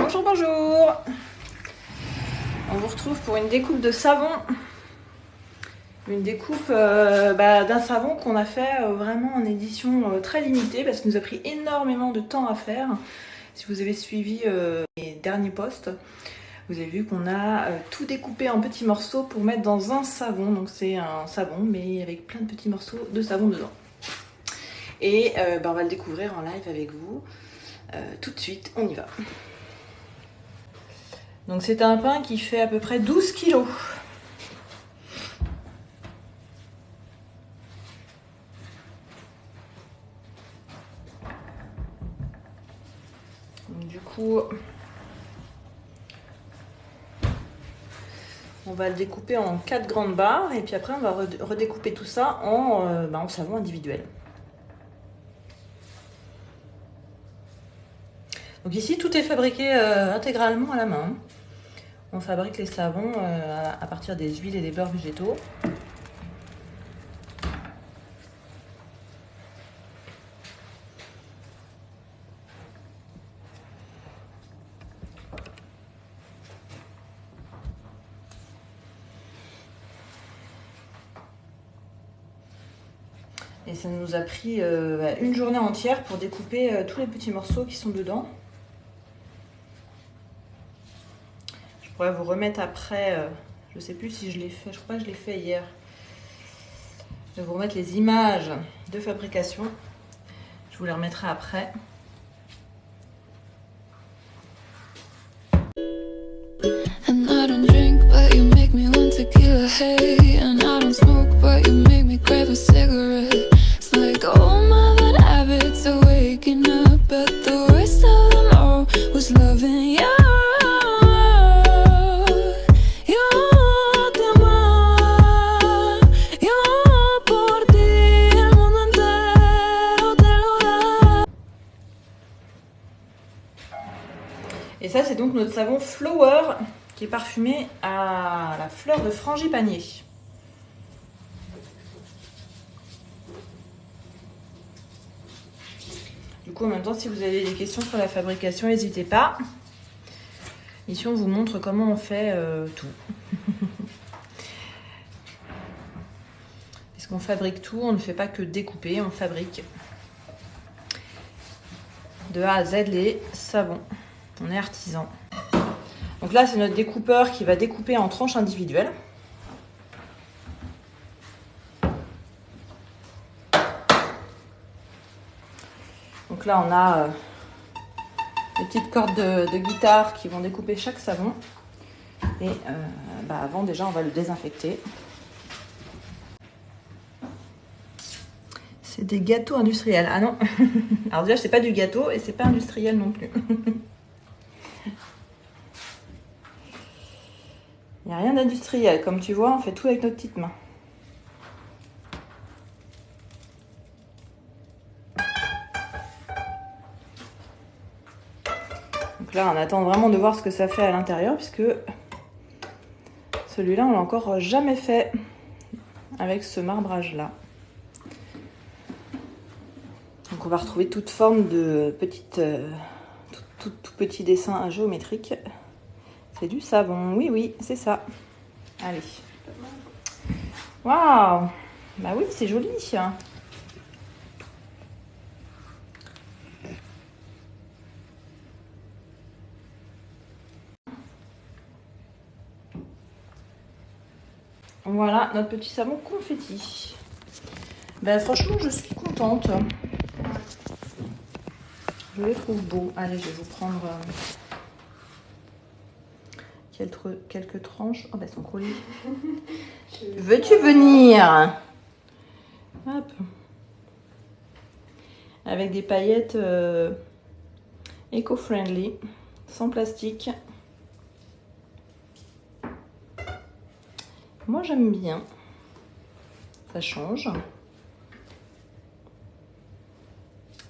Bonjour, bonjour. On vous retrouve pour une découpe de savon. Une découpe d'un savon qu'on a fait vraiment en édition très limitée parce qu'il nous a pris énormément de temps à faire. Si vous avez suivi les derniers posts, vous avez vu qu'on a tout découpé en petits morceaux pour mettre dans un savon. Donc c'est un savon mais avec plein de petits morceaux de savon dedans. Et on va le découvrir en live avec vous. Tout de suite, on y va. Donc c'est un pain qui fait à peu près 12 kilos. Donc, du coup, on va le découper en 4 grandes barres et puis après on va redécouper tout ça en savon individuel. Donc ici tout est fabriqué intégralement à la main. On fabrique les savons à partir des huiles et des beurres végétaux. Et ça nous a pris une journée entière pour découper tous les petits morceaux qui sont dedans. Je pourrais vous remettre après, je sais plus si je l'ai fait, je crois que je l'ai fait hier. Je vais vous remettre les images de fabrication. Je vous les remettrai après. And I don't drink, but you make me want tequila, hey. And I don't smoke, but you make me crave a cigarette. It's like all my bad habits are waking up, but the worst of them all was loving you. Et ça, c'est donc notre savon Flower qui est parfumé à la fleur de frangipanier. Du coup, en même temps, si vous avez des questions sur la fabrication, n'hésitez pas. Ici, on vous montre comment on fait tout. Puisqu'on fabrique tout, on ne fait pas que découper, on fabrique de A à Z les savons. On est artisan. Donc là, c'est notre découpeur qui va découper en tranches individuelles. Donc là, on a des petites cordes de guitare qui vont découper chaque savon. Et avant, déjà, on va le désinfecter. C'est des gâteaux industriels. Ah non. Alors déjà, c'est pas du gâteau et c'est pas industriel non plus. Il n'y a rien d'industriel. Comme tu vois, on fait tout avec notre petite main. Donc là, on attend vraiment de voir ce que ça fait à l'intérieur, puisque celui-là, on l'a encore jamais fait avec ce marbrage-là. Donc on va retrouver toute forme de petites, tout petit dessin géométrique. C'est du savon, oui, oui, c'est ça. Allez. Waouh! Bah oui, c'est joli. Voilà notre petit savon confetti. Ben franchement, je suis contente. Je les trouve beaux. Allez, je vais vous prendre quelques tranches. Oh, bah, elles sont collées. Veux-tu venir? Hop. Avec des paillettes éco-friendly, sans plastique. Moi, j'aime bien. Ça change.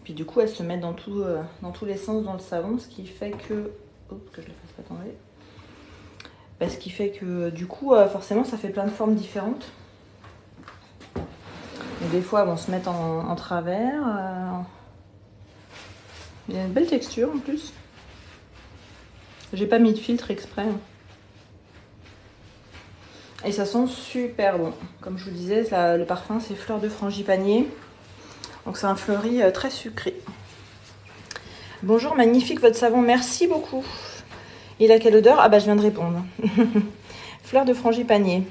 Puis du coup, elles se mettent dans tous les sens dans le savon, ce qui fait que... Oups, que je ne le fasse pas tomber. Bah, ce qui fait que du coup, forcément, ça fait plein de formes différentes. Et des fois, elles vont se mettre en travers. Il y a une belle texture en plus. J'ai pas mis de filtre exprès. Et ça sent super bon. Comme je vous disais, le parfum c'est fleur de frangipanier. Donc c'est un fleuri très sucré. Bonjour, magnifique votre savon, merci beaucoup. Il a quelle odeur? Ah bah je viens de répondre. Fleur de frangipanier.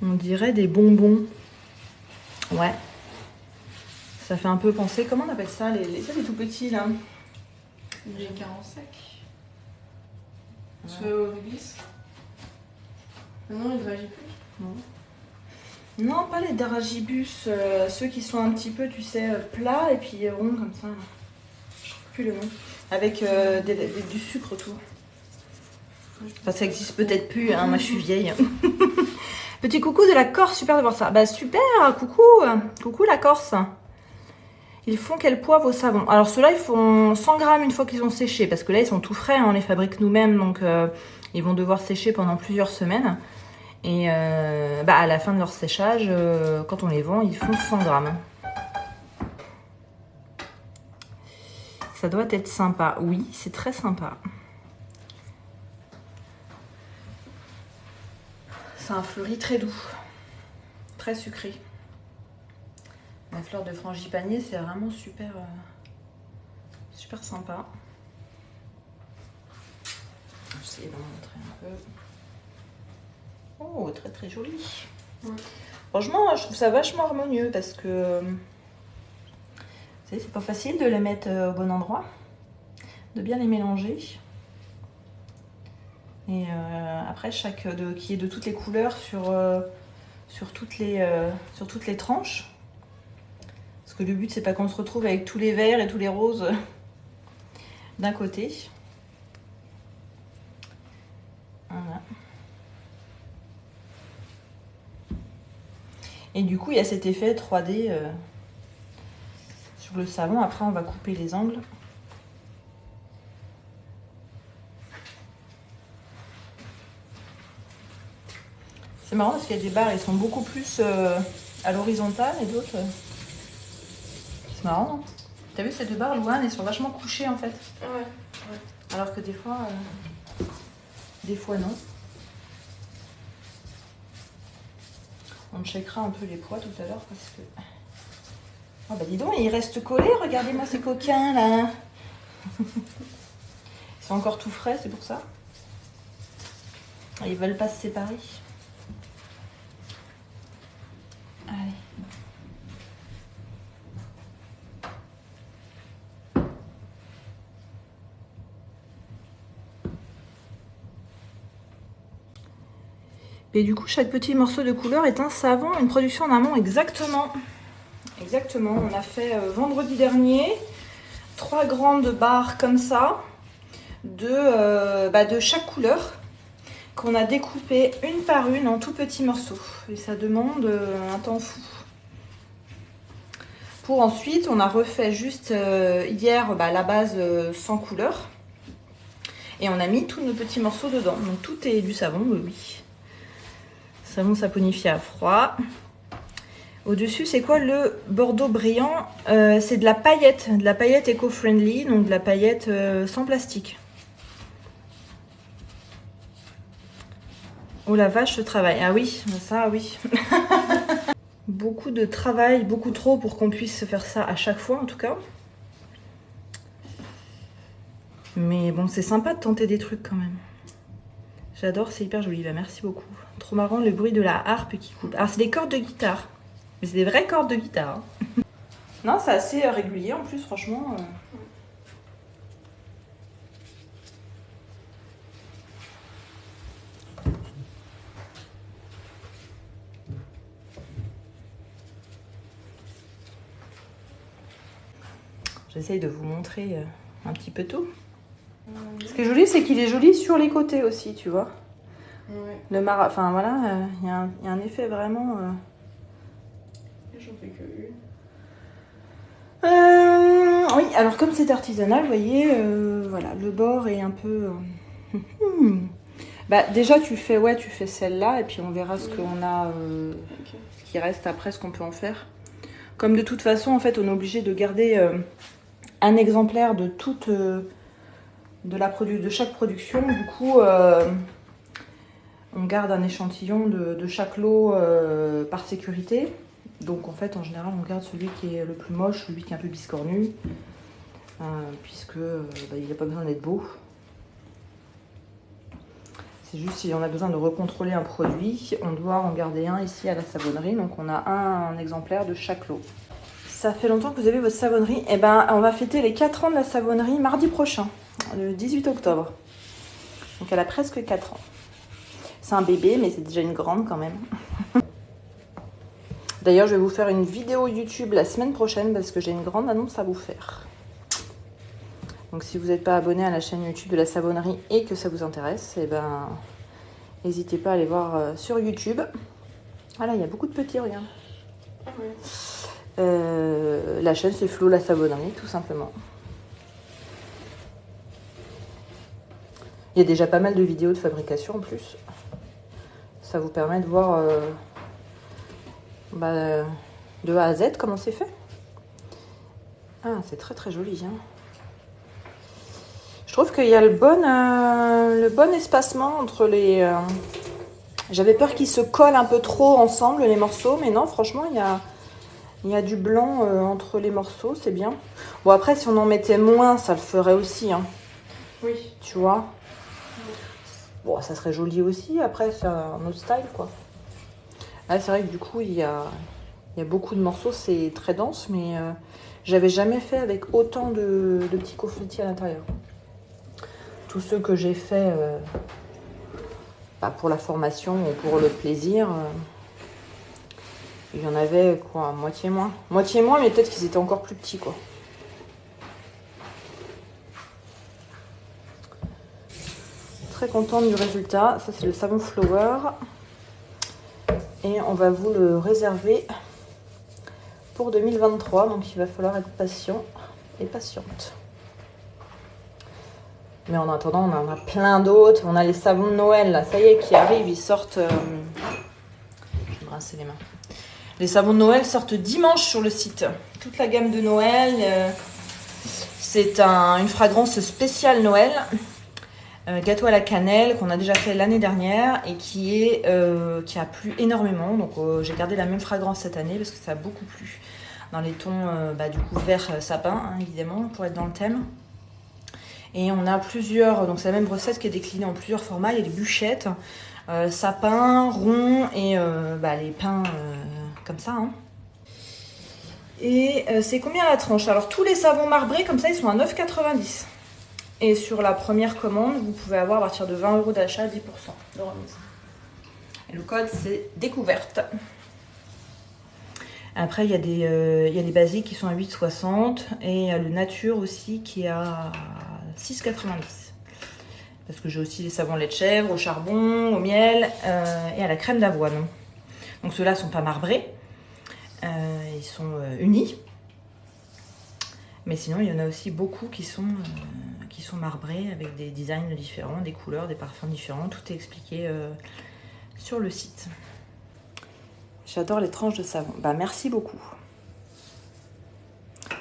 On dirait des bonbons. Ouais. Ça fait un peu penser, comment on appelle ça, les tout petits là? Les carreaux secs. Ouais. Ceux au réglisse. Non, les dragibus. Non. Non, pas les dragibus, ceux qui sont un petit peu, tu sais, plats et puis ronds comme ça. Je trouve plus le nom. Avec du sucre autour. Enfin, ça existe peut-être plus, hein, moi je suis vieille. Petit coucou de la Corse, super de voir ça. Bah super, coucou, coucou la Corse. Ils font quel poids vos savons? Alors ceux-là, ils font 100 grammes une fois qu'ils ont séché, parce que là, ils sont tout frais, hein, on les fabrique nous-mêmes, donc ils vont devoir sécher pendant plusieurs semaines. Et à la fin de leur séchage, quand on les vend, ils font 100 grammes. Ça doit être sympa. Oui, c'est très sympa. C'est un fleuri très doux, très sucré. La fleur de frangipanier, c'est vraiment super, super sympa. Je vais essayer d'en montrer un peu. Oh, très très joli. Ouais. Franchement, je trouve ça vachement harmonieux parce que vous savez, c'est pas facile de les mettre au bon endroit, de bien les mélanger. Et après, qu'il y ait de toutes les couleurs sur toutes les tranches. Parce que le but, c'est pas qu'on se retrouve avec tous les verts et tous les roses d'un côté. Voilà. Et du coup, il y a cet effet 3D sur le savon. Après, on va couper les angles. C'est marrant parce qu'il y a des barres, ils sont beaucoup plus à l'horizontale et d'autres... C'est marrant, non? T'as vu ces deux barres, Louane, elles sont vachement couchées en fait. Ouais. Alors que des fois non. On checkera un peu les poids tout à l'heure parce que... Oh bah dis donc, ils restent collés, regardez-moi ces coquins là. Ils sont encore tout frais, c'est pour ça. Ils veulent pas se séparer. Allez. Et du coup, chaque petit morceau de couleur est un savon, une production en amont, exactement. Exactement, on a fait vendredi dernier 3 grandes barres comme ça de chaque couleur qu'on a découpées une par une en tout petits morceaux. Et ça demande un temps fou. Pour ensuite, on a refait juste hier la base sans couleur. Et on a mis tous nos petits morceaux dedans. Donc tout est du savon, oui. Savon saponifié à froid. Au-dessus, c'est quoi le bordeaux brillant? C'est de la paillette éco-friendly, donc de la paillette sans plastique. Oh la vache, ce travail. Ah oui, ça oui. Beaucoup de travail, beaucoup trop pour qu'on puisse faire ça à chaque fois en tout cas. Mais bon, c'est sympa de tenter des trucs quand même. J'adore, c'est hyper joli. Bah, merci beaucoup. Trop marrant le bruit de la harpe qui coupe. Alors c'est des cordes de guitare. Mais c'est des vraies cordes de guitare. Hein. Non, c'est assez régulier en plus, franchement. J'essaye de vous montrer un petit peu tout. Ce qui est joli, c'est qu'il est joli sur les côtés aussi, tu vois. Ouais. Enfin voilà, il y a un effet vraiment... J'en fais que une. Oui, alors comme c'est artisanal, vous voyez, voilà, le bord est un peu... Bah déjà tu fais celle-là et puis on verra ce qu'on a, ce qui reste après, ce qu'on peut en faire. Comme de toute façon, en fait, on est obligé de garder un exemplaire de toute de chaque production. Du coup, on garde un échantillon de chaque lot par sécurité. Donc en fait, en général, on garde celui qui est le plus moche, celui qui est un peu biscornu, puisque il n'a pas besoin d'être beau. C'est juste si on a besoin de recontrôler un produit, on doit en garder un ici à la savonnerie. Donc on a un exemplaire de chaque lot. Ça fait longtemps que vous avez votre savonnerie. Eh ben, on va fêter les 4 ans de la savonnerie mardi prochain, le 18 octobre. Donc elle a presque 4 ans. C'est un bébé, mais c'est déjà une grande quand même. D'ailleurs, je vais vous faire une vidéo YouTube la semaine prochaine parce que j'ai une grande annonce à vous faire. Donc si vous n'êtes pas abonné à la chaîne YouTube de la savonnerie et que ça vous intéresse, eh ben, n'hésitez pas à aller voir sur YouTube. Voilà, il y a beaucoup de petits, regarde. La chaîne c'est Flo la savonnerie, tout simplement. Il y a déjà pas mal de vidéos de fabrication en plus. Ça vous permet de voir de A à Z comment c'est fait. Ah, c'est très très joli, hein. Je trouve qu'il y a le bon espacement entre les... J'avais peur qu'ils se collent un peu trop ensemble, les morceaux, mais non, franchement, il y a du blanc entre les morceaux, c'est bien. Bon, après, si on en mettait moins, ça le ferait aussi, hein. Oui. Tu vois. Bon, ça serait joli aussi, après, c'est un autre style, quoi. Là, c'est vrai que du coup, il y a beaucoup de morceaux, c'est très dense, mais j'avais jamais fait avec autant de petits coffretiers à l'intérieur. Tous ceux que j'ai fait pour la formation ou pour le plaisir, il y en avait quoi, moitié moins. Moitié moins, mais peut-être qu'ils étaient encore plus petits, quoi. Très contente du résultat. Ça, c'est le savon Flower. Et on va vous le réserver pour 2023. Donc, il va falloir être patient et patiente. Mais en attendant, on en a plein d'autres. On a les savons de Noël, là. Ça y est, qui arrivent. Ils sortent... Je vais me rincer les mains. Les savons de Noël sortent dimanche sur le site. Toute la gamme de Noël. C'est une fragrance spéciale Noël. Gâteau à la cannelle, qu'on a déjà fait l'année dernière. Et qui a plu énormément. Donc j'ai gardé la même fragrance cette année parce que ça a beaucoup plu. Dans les tons, du coup, vert sapin, hein, évidemment, pour être dans le thème. Et on a plusieurs, donc c'est la même recette qui est déclinée en plusieurs formats. Il y a les bûchettes, sapin, rond et les pains comme ça. Hein. Et c'est combien la tranche? Alors tous les savons marbrés comme ça, ils sont à 9,90 €. Et sur la première commande, vous pouvez avoir à partir de 20 € d'achat 10% de remise. Et le code c'est découverte. Après il y a des basiques qui sont à 8,60 € et il y a le nature aussi qui est à 6,90 €. Parce que j'ai aussi des savons lait de chèvre, au charbon, au miel et à la crème d'avoine. Donc ceux-là ne sont pas marbrés, ils sont unis. Mais sinon il y en a aussi beaucoup qui sont marbrés avec des designs différents, des couleurs, des parfums différents. Tout est expliqué sur le site. J'adore les tranches de savon. Merci beaucoup.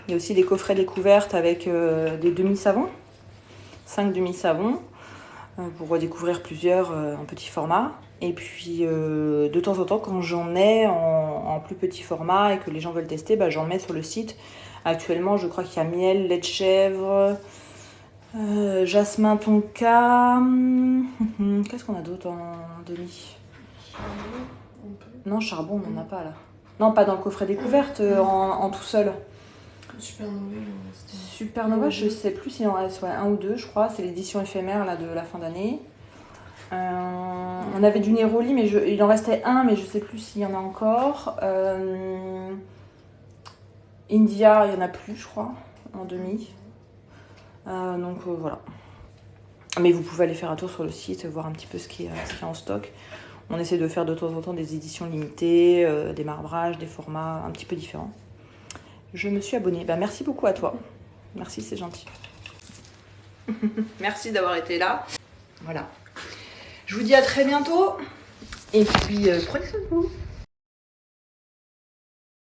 Il y a aussi des coffrets découvertes avec des demi-savons. 5 demi-savons pour redécouvrir plusieurs en petit format. Et puis de temps en temps, quand j'en ai en plus petit format et que les gens veulent tester, j'en mets sur le site. Actuellement, je crois qu'il y a miel, lait de chèvre, jasmin tonka. Qu'est-ce qu'on a d'autre en demi? Non, charbon, on n'en a pas là. Non, pas dans le coffret découverte, en tout seul. Supernova, je sais plus s'il en reste un ou deux, je crois. C'est l'édition éphémère là, de la fin d'année. On avait du Neroli, mais il en restait un, mais je sais plus s'il y en a encore. India, il n'y en a plus, je crois, en demi. Donc voilà. Mais vous pouvez aller faire un tour sur le site, voir un petit peu ce qui est en stock. On essaie de faire de temps en temps des éditions limitées, des marbrages, des formats un petit peu différents. Je me suis abonnée. Merci beaucoup à toi. Merci, c'est gentil. Merci d'avoir été là. Voilà. Je vous dis à très bientôt. Et puis, prenez soin de vous.